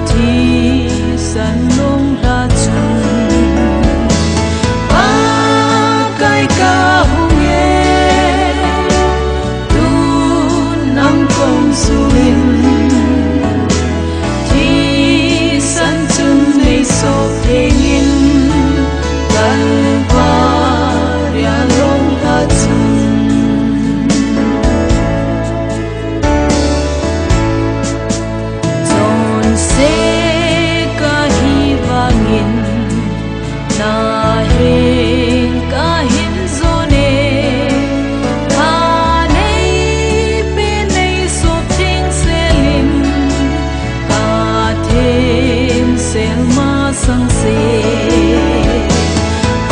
thì sân nông ra chân ba cái ca hùng ye tu nằm công suin thì sân chân này so thế nhiên gần qua ria nông ra chân na he ka hin zone ha nei pe nei so thing selim ka them sel ma sang se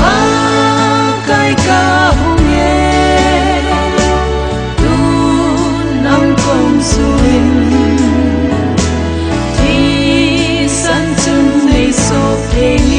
pa kai ka hung ye tu nam kong suin thi san chun nei so thing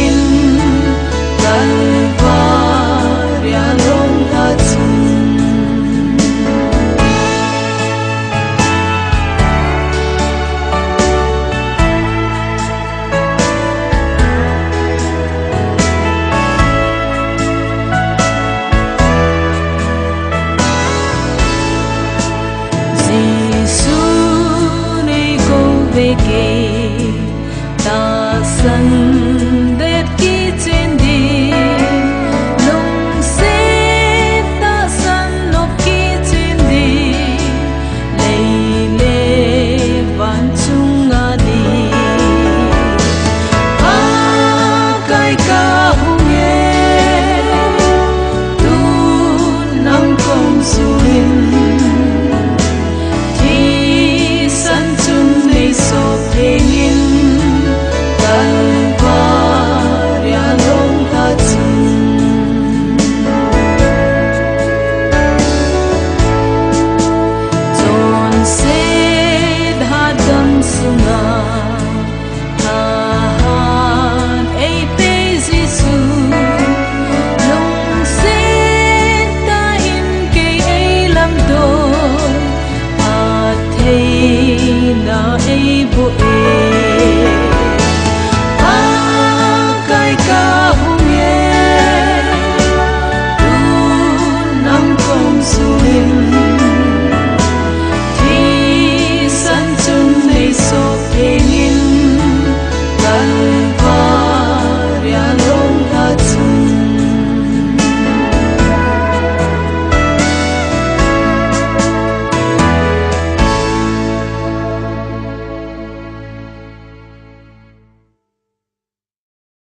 Về